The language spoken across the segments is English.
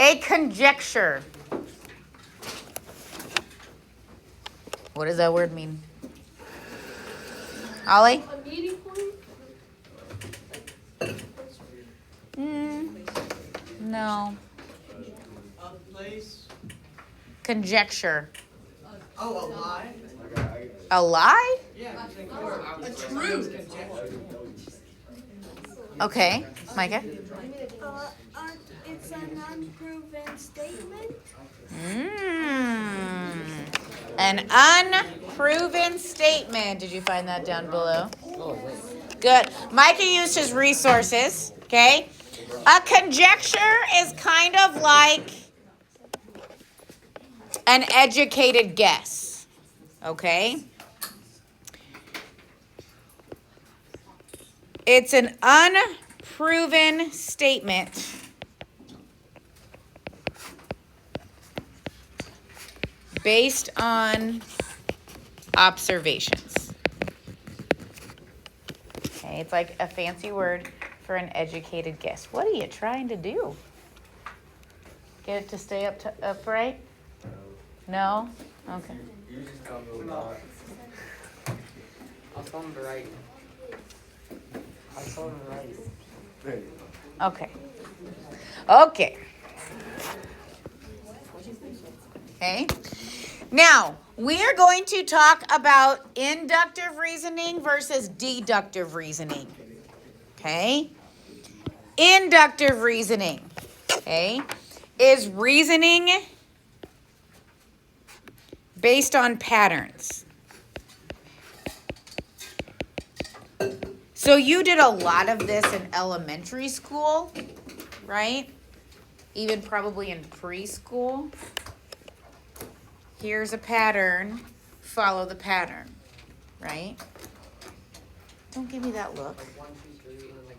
A conjecture. What does that word mean? Ollie? A meeting point? No. A place. Conjecture. Oh, a lie? A lie? Yeah. A truth. Okay. Micah? It's an unproven statement. An unproven statement. Did you find that down below? Good. Micah used his resources. Okay. A conjecture is kind of like an educated guess. Okay. It's an unproven statement based on observations. Okay, it's like a fancy word for an educated guess. What are you trying to do? Get it to stay upright? No? Okay. You just tell me what. I'll tell him to write. I'll tell him to write. There you go. Okay. Okay. Okay. Now, we are going to talk about inductive reasoning versus deductive reasoning. Okay? Inductive reasoning, okay, is reasoning based on patterns. So you did a lot of this in elementary school, right? Even probably in preschool. Here's a pattern, follow the pattern, right? Don't give me that look. Like 1, 2, 3, and then like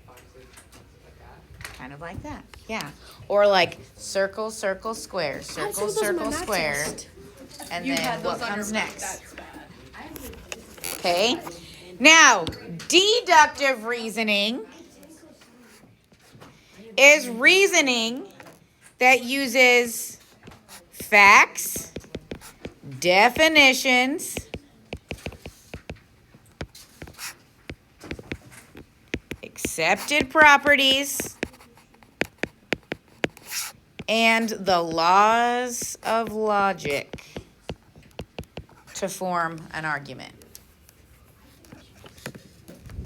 5, 6, like that. Kind of like that, yeah. Or like circle, circle, square, circle, circle, square. And then what comes next? Okay. Now, deductive reasoning is reasoning that uses facts, definitions, accepted properties, and the laws of logic to form an argument.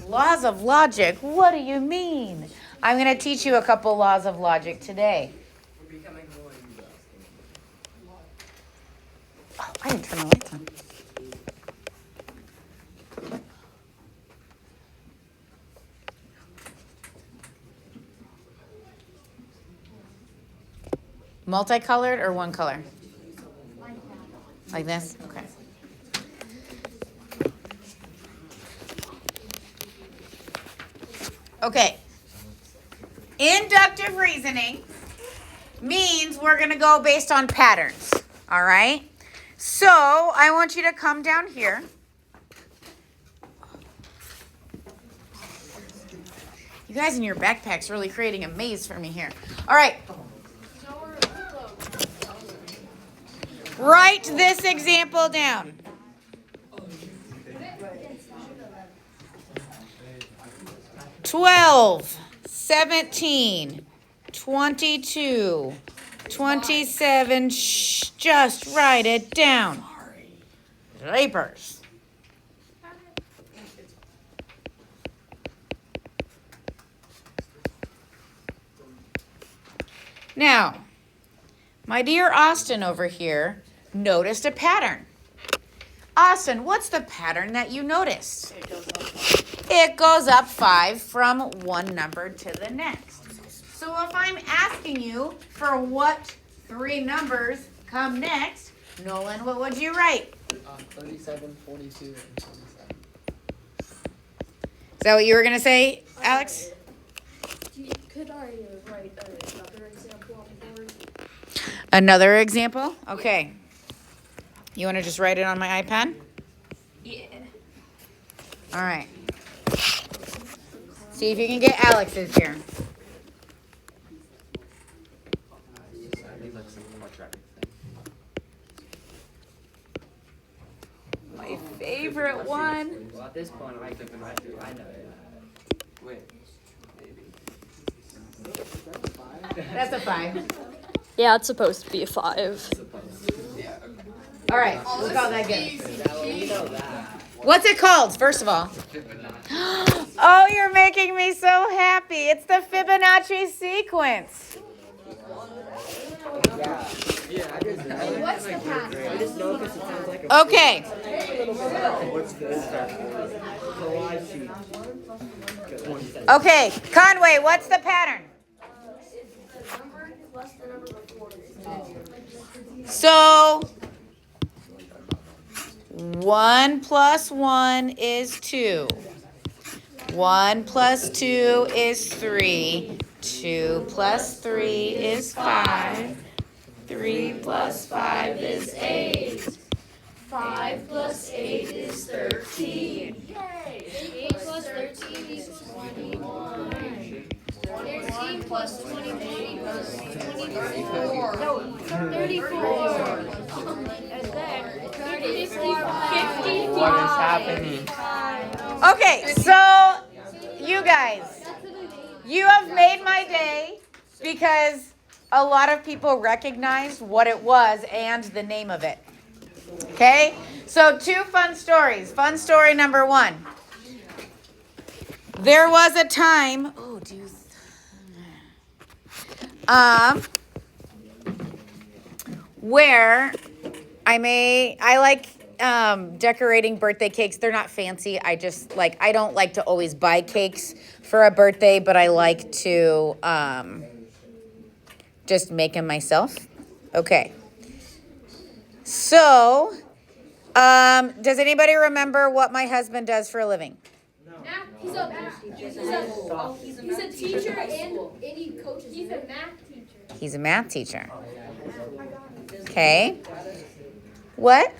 Laws of logic, what do you mean? I'm going to teach you a couple laws of logic today. We're becoming more. Oh, I didn't turn the lights on. Multicolored or one color? Like this? Okay. Okay. Inductive reasoning means we're going to go based on patterns. All right? So I want you to come down here. You guys in your backpack's really creating a maze for me here. All right. Write this example down. 12, 17, 22, 27. Shh, just write it down. Vapors. Now, my dear Austin over here noticed a pattern. Austin, what's the pattern that you noticed? It goes up 5 from one number to the next. So if I'm asking you for what 3 numbers come next, Nolan, what would you write? 37, 42, and 27. Is that what you were going to say, Alex? Could I write another example on the board? Another example? Okay. You want to just write it on my iPad? Yeah. All right. See if you can get Alex's here. My favorite one. Well, at this point, I think I know it. Wait. That's a 5. Yeah, it's supposed to be a 5. All right, we'll call that good. You know that. What's it called, first of all? Oh, you're making me so happy. It's the Fibonacci sequence. Yeah, I just know. What's the pattern? I just know because it sounds like a Okay. What's this? Collage sheet. Okay, Conway, what's the pattern? So 1 plus 1 is 2. 1 plus 2 is 3. 2 plus 3 is 5. 3 plus 5 is 8. 5 plus 8 is 13. 8 plus 13 equals 21. 13 plus 21 equals 24. No, 34. And then 54. What is happening? Okay, so you guys, you have made my day because a lot of people recognized what it was and the name of it. Okay, so 2 fun stories. Fun story number 1. There was a time. Oh, do you? Where I like decorating birthday cakes. They're not fancy. I don't like to always buy cakes for a birthday, but I like to just make them myself. Okay. So, does anybody remember what my husband does for a living? He's a teacher and he coaches. He's a math teacher. He's a math teacher. Okay. What?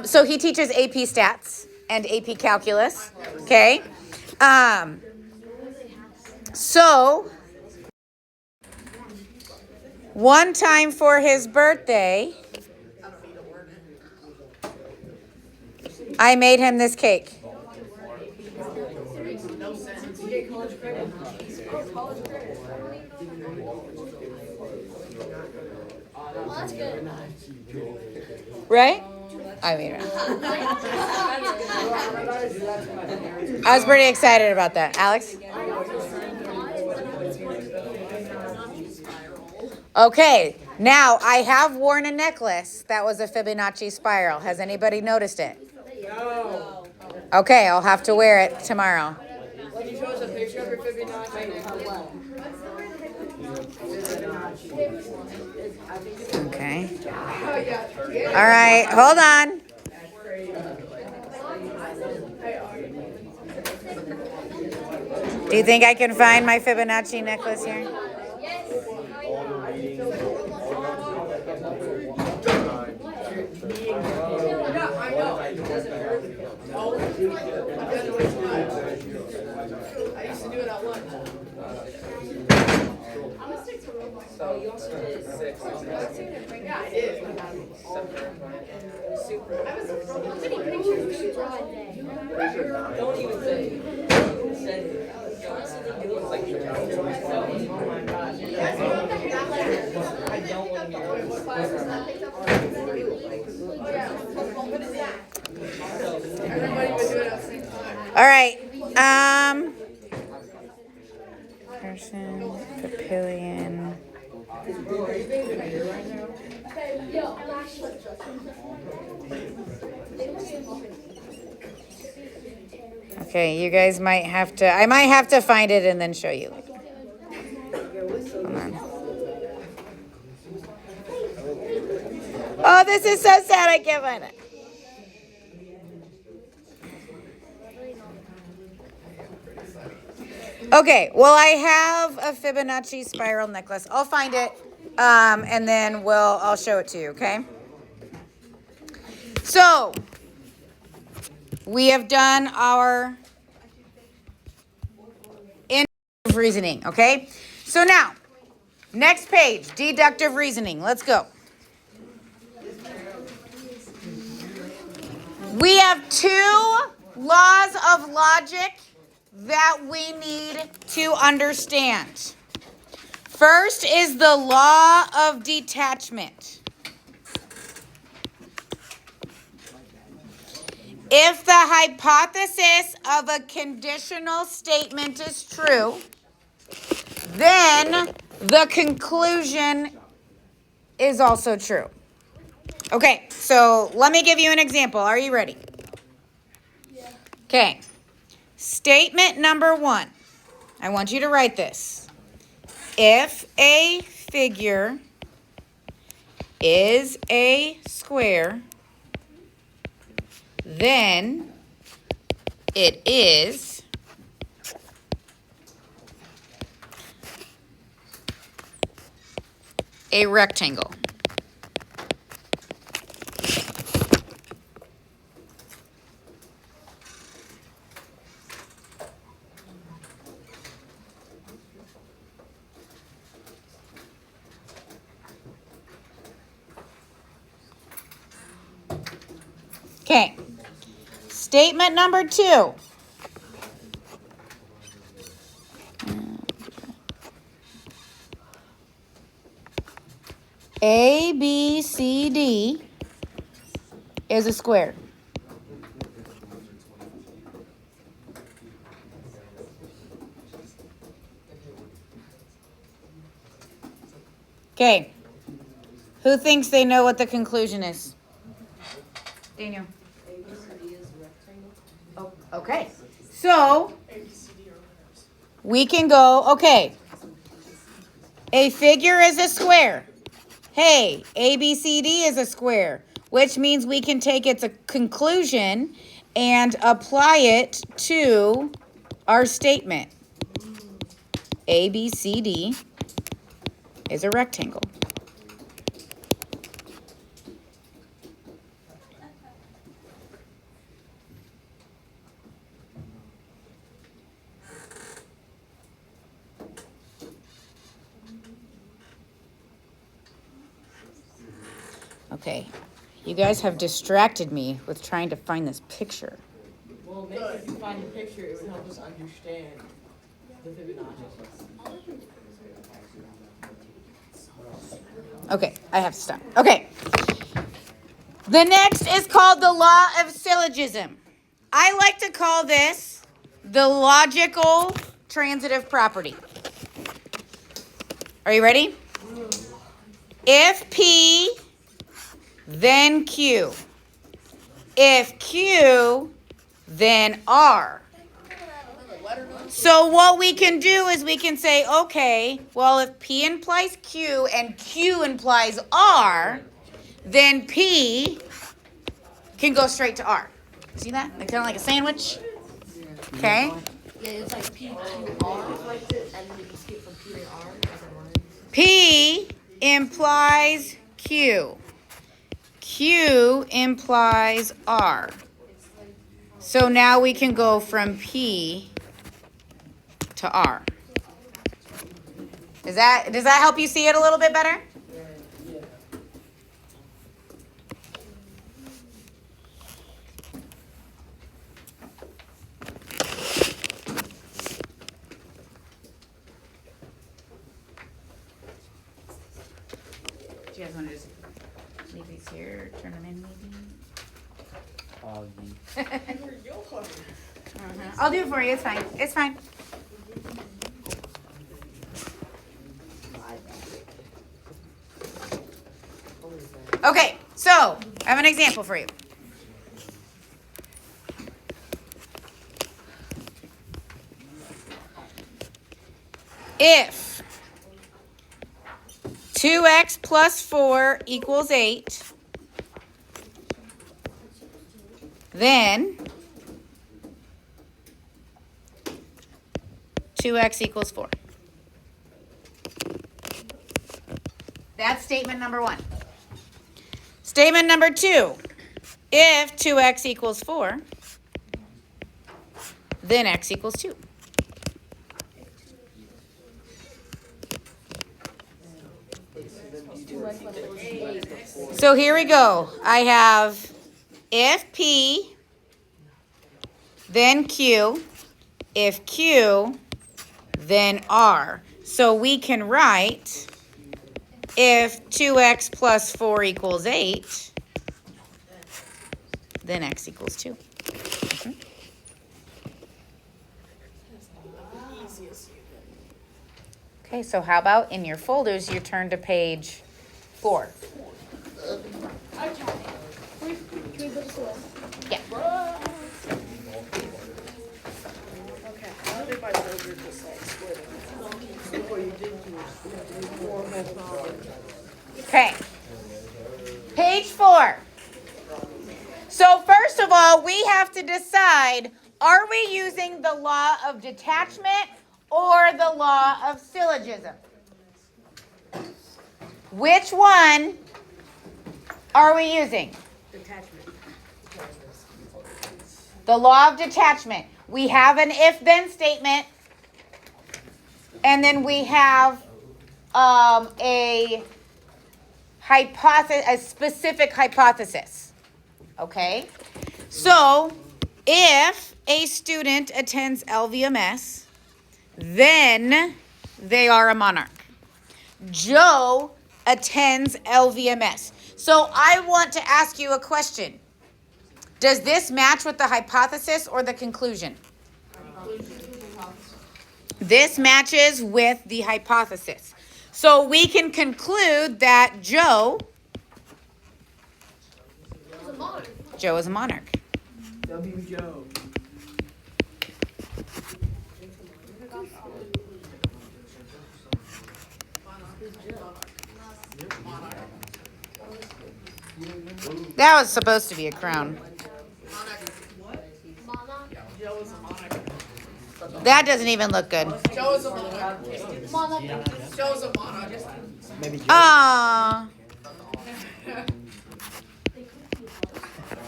So he teaches AP Stats and AP Calculus. Okay. So one time for his birthday, I made him this cake. Well, that's good. Right? I mean, I was pretty excited about that. Alex? Okay, now I have worn a necklace that was a Fibonacci spiral. Has anybody noticed it? No. Okay, I'll have to wear it tomorrow. Can you show us a picture of your Fibonacci? Okay. All right, hold on. Do you think I can find my Fibonacci necklace here? I used to do it at lunch. So you also did 6. Yeah, I did. How many pictures did you draw a day? Don't even say. You honestly do it like you're oh my gosh. I don't want to hear Everybody would do it at the same time. All right. Person, papillion. Okay, you guys might have to. I might have to find it and then show you. Hold on. Oh, this is so sad. I can't find it. Okay, well, I have a Fibonacci spiral necklace. I'll find it, and then I'll show it to you, okay? So, we have done our inductive reasoning, okay? So now, Next page, deductive reasoning. Let's go. We have two laws of logic that we need to understand. First is the law of detachment. If the hypothesis of a conditional statement is true, then the conclusion is also true. Okay, so let me give you an example. Are you ready? Yeah. Okay. Statement number 1. I want you to write this. If a figure is a square, then it is a rectangle. Okay. Statement number 2. ABCD is a square. Okay. Who thinks they know what the conclusion is? Daniel. Oh, okay. So we can go, okay. A figure is a square. Hey, ABCD is a square, which means we can take its conclusion and apply it to our statement. ABCD is a rectangle. Okay, you guys have distracted me with trying to find this picture. Well, maybe if you find the picture, it would help us understand the Fibonacci. Okay, I have to stop. Okay. The next is called the law of syllogism. I like to call this the logical transitive property. Are you ready? If P, then Q. If Q, then R. So what we can do is we can say, okay, well, if P implies Q and Q implies R, then P can go straight to R. See that? Like, kind of like a sandwich. Okay? Yeah, it's like P, Q, R, and then you can skip from P to R. P implies Q. Q implies R. So now we can go from P to R. Does that help you see it a little bit better? Do you guys want to just leave these here, turn them in maybe? I'll do it for you. It's fine. It's fine. Okay, so I have an example for you. If 2x plus 4 equals 8, then 2x equals 4. That's statement number 1. Statement number 2. If 2x equals 4, then x equals 2. So here we go. I have if P, then Q, if Q, then R. So we can write if 2x plus 4 equals 8, then x equals 2. Okay, so how about in your folders, you turn to page 4. Can we put this away? Yeah. Okay, how did my folder just like split? Okay. Page 4. So first of all, we have to decide, are we using the law of detachment or the law of syllogism? Which one are we using? Detachment. The law of detachment. We have an if-then statement, and then we have a specific hypothesis. Okay? So, if a student attends LVMS, then they are a monarch. Joe attends LVMS. So I want to ask you a question. Does this match with the hypothesis or the conclusion? This matches with the hypothesis. So we can conclude that Joe is a monarch. W. Joe. That was supposed to be a crown. Joe is a monarch. That doesn't even look good. Joe is a monarch. Joe is a monarch. Ah.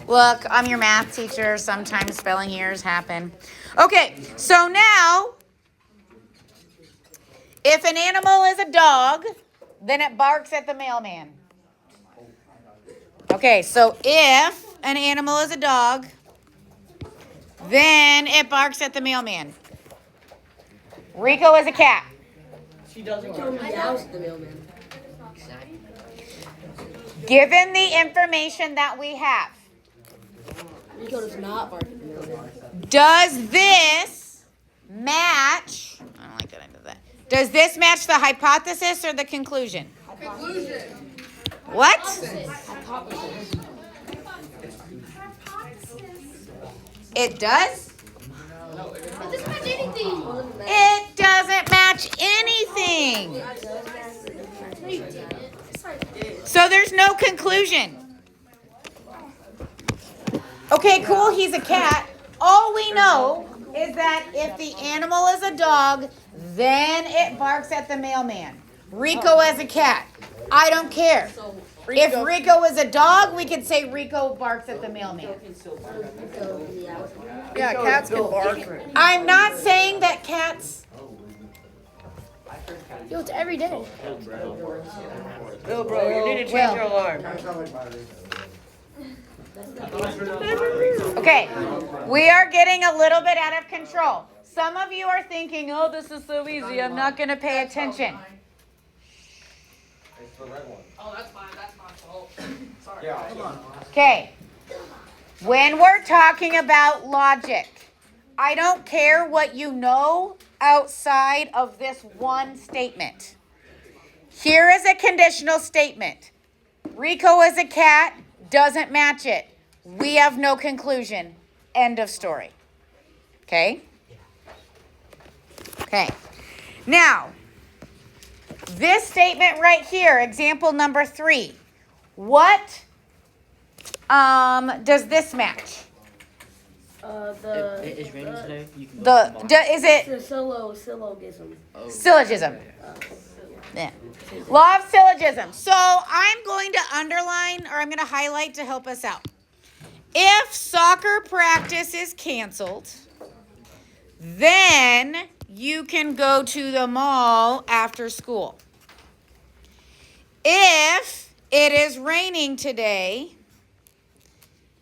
Look, I'm your math teacher. Sometimes spelling errors happen. Okay, so now, if an animal is a dog, then it barks at the mailman. Okay, so if an animal is a dog, then it barks at the mailman. Rico is a cat. She doesn't meows at the mailman. Given the information that we have, Rico does not bark at the mailman. does this match? I don't like that I did that. Does this match the hypothesis or the conclusion? Conclusion. What? It does? It doesn't match anything. It doesn't match anything. No, you didn't. So there's no conclusion. Okay, cool, he's a cat. All we know is that if the animal is a dog, then it barks at the mailman. Rico as a cat. I don't care. If Rico is a dog, we could say Rico barks at the mailman. Yeah, cats can bark. I'm not saying that cats... Yo, it's every day. Bill, bro, you need to change your alarm. Okay, we are getting a little bit out of control. Some of you are thinking, oh, this is so easy, I'm not going to pay attention. Oh, that's fine. That's my fault. Sorry. Come on. Okay, when we're talking about logic, I don't care what you know outside of this one statement. Here is a conditional statement. Rico is a cat, doesn't match it. We have no conclusion. End of story. Okay? Okay. Now, this statement right here, example number 3. What does this match? It's raining today. You can Is it Syllogism. syllogism? Yeah. Law of syllogism. So I'm going to underline, or I'm going to highlight to help us out. If soccer practice is canceled, then you can go to the mall after school. If it is raining today,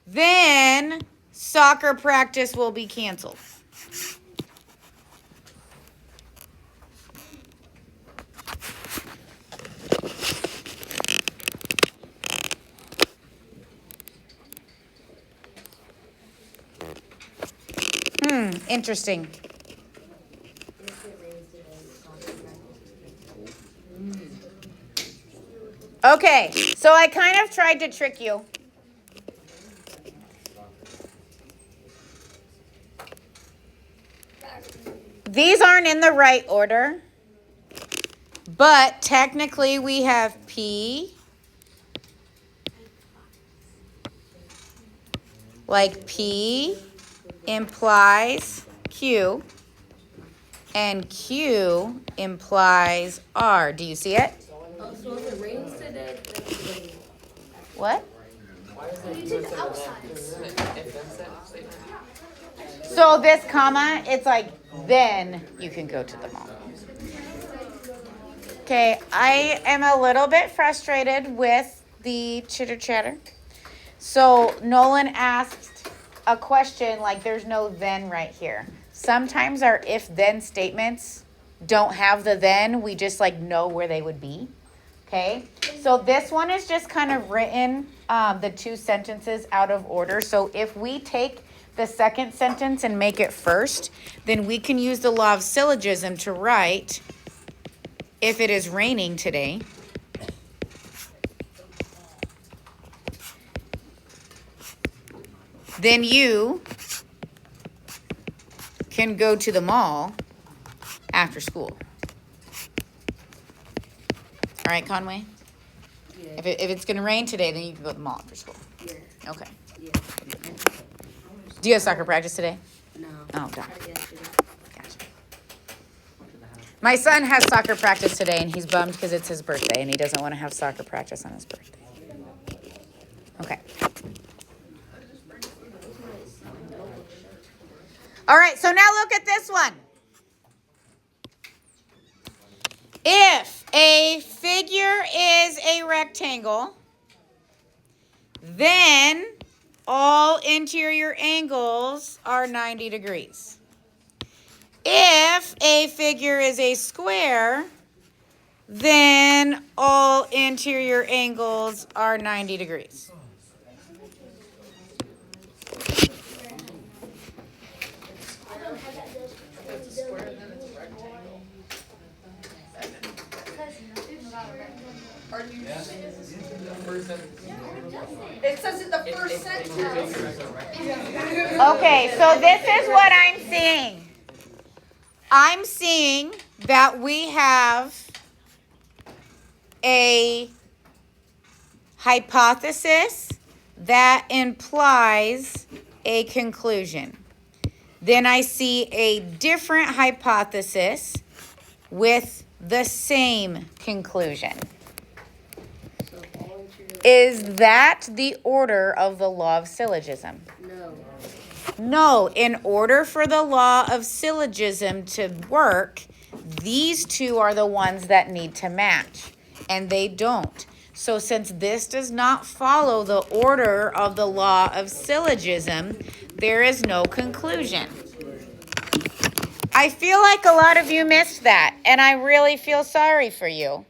then soccer practice will be canceled. Interesting. Okay, so I kind of tried to trick you. These aren't in the right order, but technically we have P, like P implies Q, and Q implies R. Do you see it? So if it rains today, then it's raining. What? You took the outside. So this comma, it's like, then you can go to the mall. Okay, I am a little bit frustrated with the chitter chatter. So Nolan asked a question like there's no then right here. Sometimes our if then statements don't have the then, we just like know where they would be. Okay, so this one is just kind of written the two sentences out of order. So if we take the second sentence and make it first, then we can use the law of syllogism to write, if it is raining today, then you can go to the mall after school. All right, Conway? Yeah. If it's going to rain today, then you can go to the mall after school. Yeah. Okay. Yeah. Do you have soccer practice today? No. Oh, darn. I guess it. Gotcha. My son has soccer practice today, and he's bummed because it's his birthday, and he doesn't want to have soccer practice on his birthday. Okay. All right, so now look at this one. If a figure is a rectangle, then all interior angles are 90 degrees. If a figure is a square, then all interior angles are 90 degrees. It says in the first sentence. Okay, so this is what I'm seeing. I'm seeing that we have a hypothesis that implies a conclusion. Then I see a different hypothesis with the same conclusion. Is that the order of the law of syllogism? No. No, in order for the law of syllogism to work, these two are the ones that need to match, and they don't. So since this does not follow the order of the law of syllogism, there is no conclusion. I feel like a lot of you missed that, and I really feel sorry for you.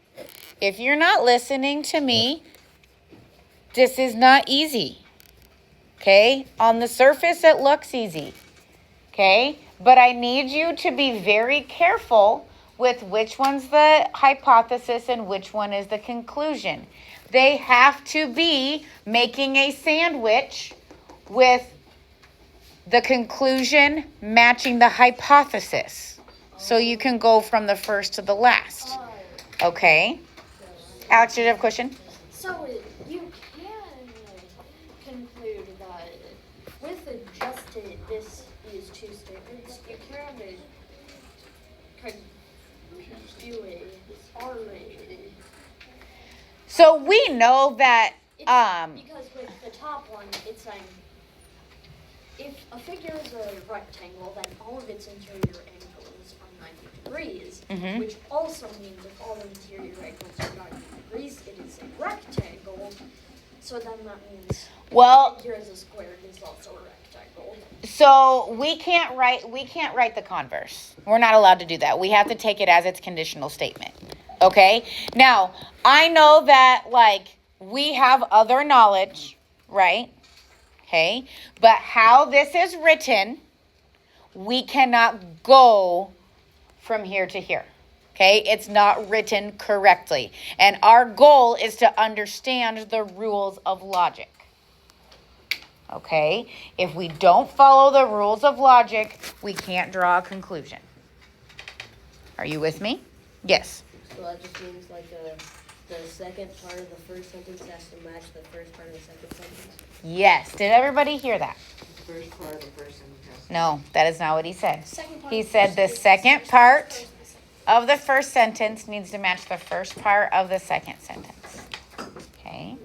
If you're not listening to me, this is not easy. Okay? On the surface, it looks easy. Okay? But I need you to be very careful with which one's the hypothesis and which one is the conclusion. They have to be making a sandwich with the conclusion matching the hypothesis. So you can go from the first to the last. Okay? Alex, did you have a question? So you can conclude that with adjusted these two statements, you can do it R-rated. So we know that Because with the top one, it's saying if a figure is a rectangle, then all of its interior angles are 90 degrees. degrees, Mhm. which also means if all the interior angles are 90 degrees, it is a rectangle. So then that means Well, here is a square, it is also a rectangle. so we can't write the converse. We're not allowed to do that. We have to take it as its conditional statement. Okay? Now, I know that like we have other knowledge, right? Okay? But how this is written, we cannot go from here to here. Okay? It's not written correctly. And our goal is to understand the rules of logic. Okay? If we don't follow the rules of logic, we can't draw a conclusion. Are you with me? Yes. So that just means like the second part of the first sentence has to match the first part of the second sentence? Yes. Did everybody hear that? First part of the first sentence has to No, that is not what he said. Second part He of the said first the sentence. second part of the first sentence needs to match the first part of the second sentence. Okay?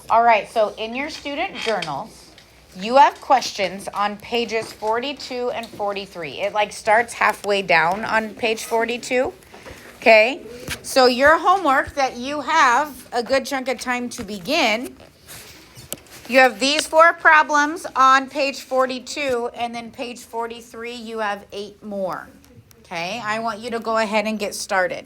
All right, so in your student journals, you have questions on pages 42 and 43. It like starts halfway down on page 42. Okay? So your homework that you have a good chunk of time to begin, you have these 4 problems on page 42, and then page 43 you have 8 more. Okay? I want you to go ahead and get started.